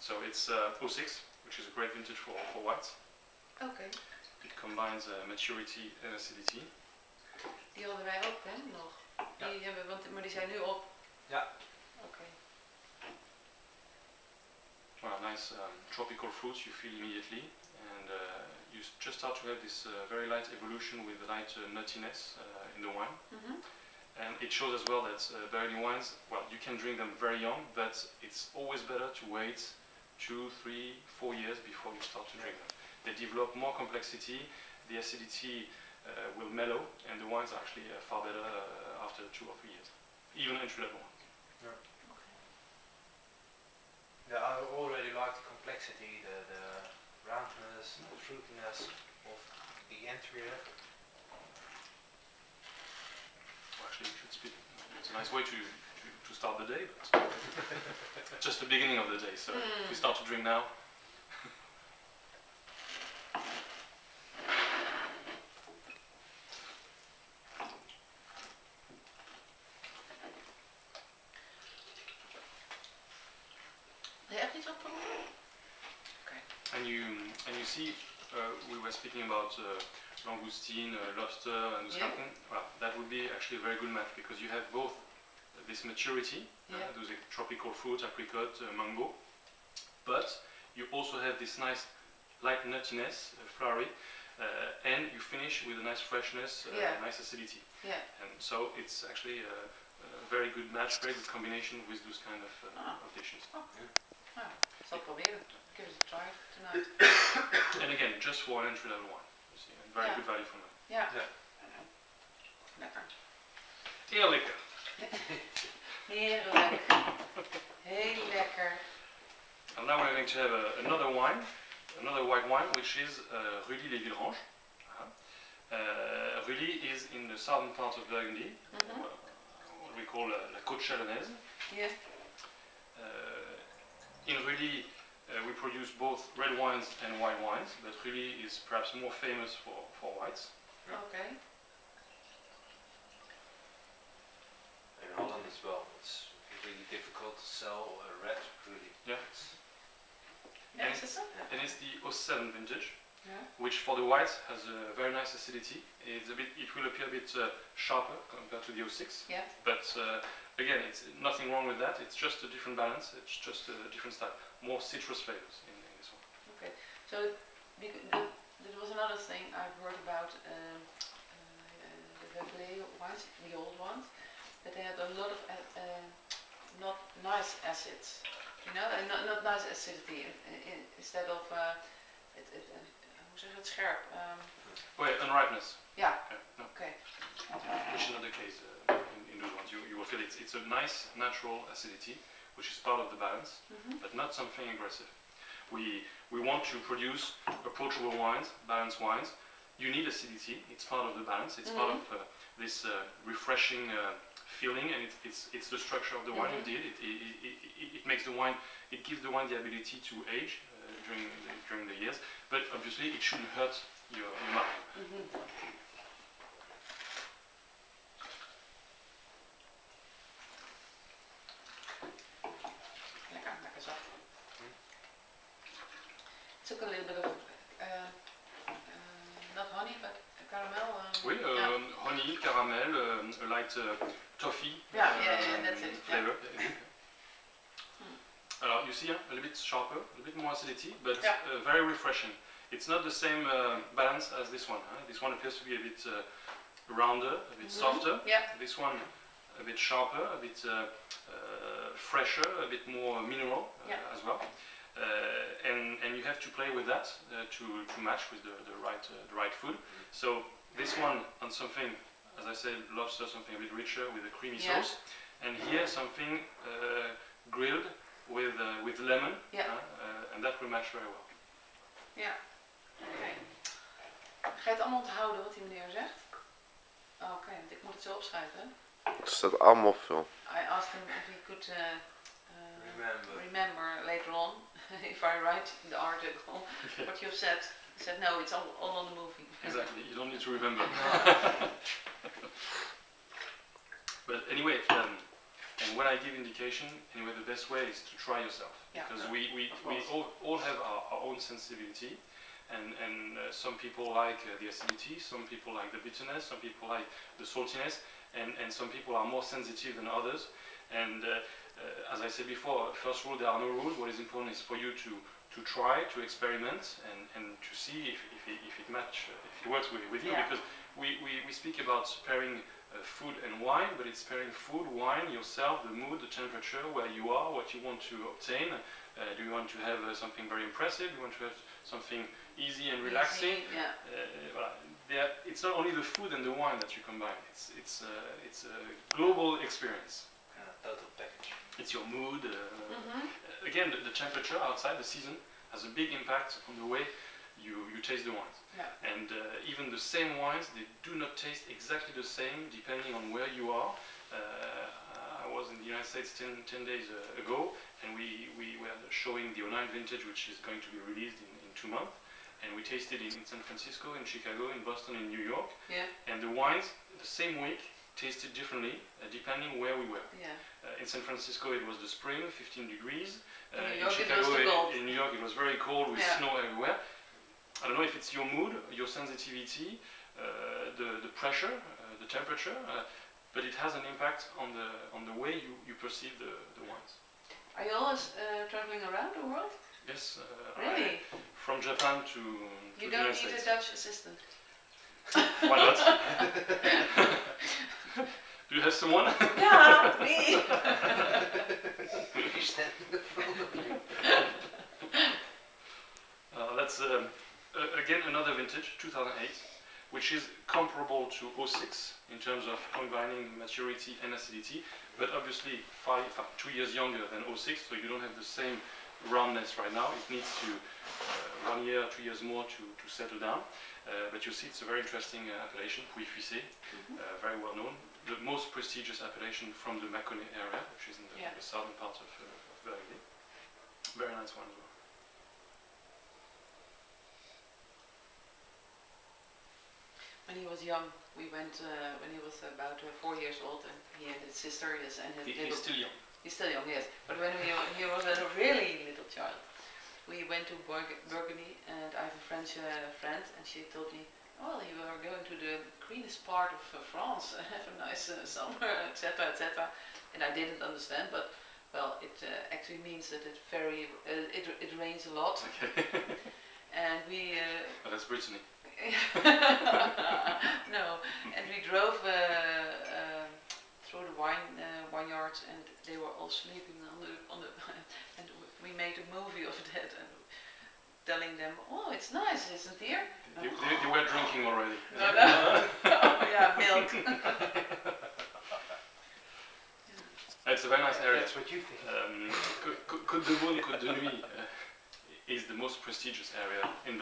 So it's 06, which is a great vintage for whites. Oké. It combines maturity and acidity. Die hadden wij ook, hè, nog. Ja. Die hebben, maar die zijn nu op. Ja. Oké. Well, nice tropical fruits you feel immediately, and you just start to have this very light evolution with light nuttiness in the wine. And it shows as well that barley wines, well, you can drink them very young, but it's always better to wait 2, 3, 4 years before you start to drink them. They develop more complexity, the acidity will mellow, and the wines are actually far better after 2 or 3 years, even entry-level ones. Yeah. Yeah, I already like the complexity, the roundness, the fruitiness of the entry level. Well, actually, you should speak. It's a nice way to start the day, but just the beginning of the day. So we start to drink now. Echt iets opgeroepen? And you see, we were speaking about langoustine, lobster, and something. Well, that would be actually a very good match because you have both this maturity, those tropical fruits, apricot, mango, but you also have this nice light nuttiness, flowery, and you finish with a nice freshness, nice acidity. Yeah. And so it's actually a very good match, very good combination with those kind of dishes. Oh. Nou, ik zal het proberen. Give it a try tonight. And again, just for an entry-level wine. You see, very good value for money. Ja. Ja. Lekker. Heel lekker. Heerlijk. Heel lekker. And now we're going to have another wine, another white wine, which is Rully-les-Villranges. Rully is in the southern part of Burgundy, what we call la Côte Chalonnaise. Yeah. In Rully, we produce both red wines and white wines, but Rully is perhaps more famous for whites. Oké. In Holland as well, it's really difficult to sell red Rully. Yeah. Ja, is het zo? And it's the 07 vintage, Yeah. which for the whites has a very nice acidity. It will appear a bit sharper compared to the 06. Yeah. But again, it's nothing wrong with that. It's just a different balance. It's just a different style. More citrus flavors in this one. Okay. So there was another thing I've heard about the Faiveley wines, the old ones, that they had a lot of not nice acids. You know, and not nice acidity. Instead of hoe zeg je het, scherp? Unripeness. Yeah. No. Okay. Which is not the case in those ones. You will feel it's a nice natural acidity, which is part of the balance, but not something aggressive. We want to produce approachable wines, balanced wines. You need acidity. It's part of the balance. It's part of this refreshing feeling, and it's the structure of the wine you did. It makes the wine. It gives the wine the ability to age during the years, but obviously it shouldn't hurt your mouth. Lekker zacht. It's ook a little bit of not honey, but caramel. Oui, honey, caramel, a light toffee. That's it. Flavor. Alors, you see, a little bit sharper, a little bit more acidity, but very refreshing. It's not the same balance as this one. This one appears to be a bit rounder, a bit softer. Yeah. This one a bit sharper, a bit fresher, a bit more mineral as well. And you have to play with that to match with the right food. So this one on something, as I said, lobster, something a bit richer with a creamy sauce, and here something grilled with lemon, and that will match very well. Ja. Oké. Ga je het allemaal onthouden wat die meneer zegt? Oké, want ik moet het zo opschrijven. Het staat allemaal veel. I asked him if he could remember later on if I write the article what you've said. He said no, it's all on the movie. Exactly, you don't need to remember. But anyway, And when I give indication, anyway, the best way is to try yourself. Yeah. Because we all have our own sensibility. And some people like the acidity, some people like the bitterness, some people like the saltiness, and some people are more sensitive than others. And as I said before, first rule, there are no rules. What is important is for you to try, to experiment, and to see if it works with you. Yeah. Because we speak about pairing food and wine, but it's pairing food, wine, yourself, the mood, the temperature, where you are, what you want to obtain. Do you want to have something very impressive? Do you want to have something easy and relaxing? Yeah. It's not only the food and the wine that you combine. It's a global experience. Total package. It's your mood. Again, the temperature outside, the season, has a big impact on the way you taste the wines. Yeah. And even the same wines, they do not taste exactly the same depending on where you are. I was in the United States 10 days ago, and we were showing the 09 vintage, which is going to be released in 2 months. And we tasted in San Francisco, in Chicago, in Boston, in New York. Yeah. And the wines, the same week, tasted differently depending where we were. Yeah. In San Francisco, it was the spring, 15 degrees. In In Chicago, cold. in New York, it was very cold with snow everywhere. I don't know if it's your mood, your sensitivity, the pressure, the temperature, but it has an impact on the way you perceive the wines. Are you always traveling around the world? Yes. Really? From Japan to You the don't United need States. a Dutch assistant. Why not? Do you have someone? Yeah, me. You stand in the front of you. That's again another vintage, 2008, which is comparable to 06 in terms of combining maturity and acidity, but obviously 2 years younger than 06, so you don't have the same roundness right now. It needs to 1 year, 2 years more to settle down. But you see, it's a very interesting appellation, Puy Fuissé, very well known. The most prestigious appellation from the Mâconnais area, which is in the southern part of Faiveley. Very nice one as well. When he was young, we went when he was about 4 years old, and he and his sister and his He's still young. He's still young, yes. But when he was a really little child, we went to Bourgogne, and I have a French friend, and she told me, "Oh, you are going to the greenest part of France, have a nice summer, etc., etc." And I didn't understand, but well, it actually means that it rains a lot, Okay. and we. But that's Brittany. No, and we drove through the vineyards, and they were all sleeping on the and we made a movie of that, and telling them, "Oh, it's nice, isn't it?" They were drinking already. No. Oh, yeah, milk. It's a very nice area. That's what you think. Côte de Beaune, Côte de Nuit is the most prestigious area in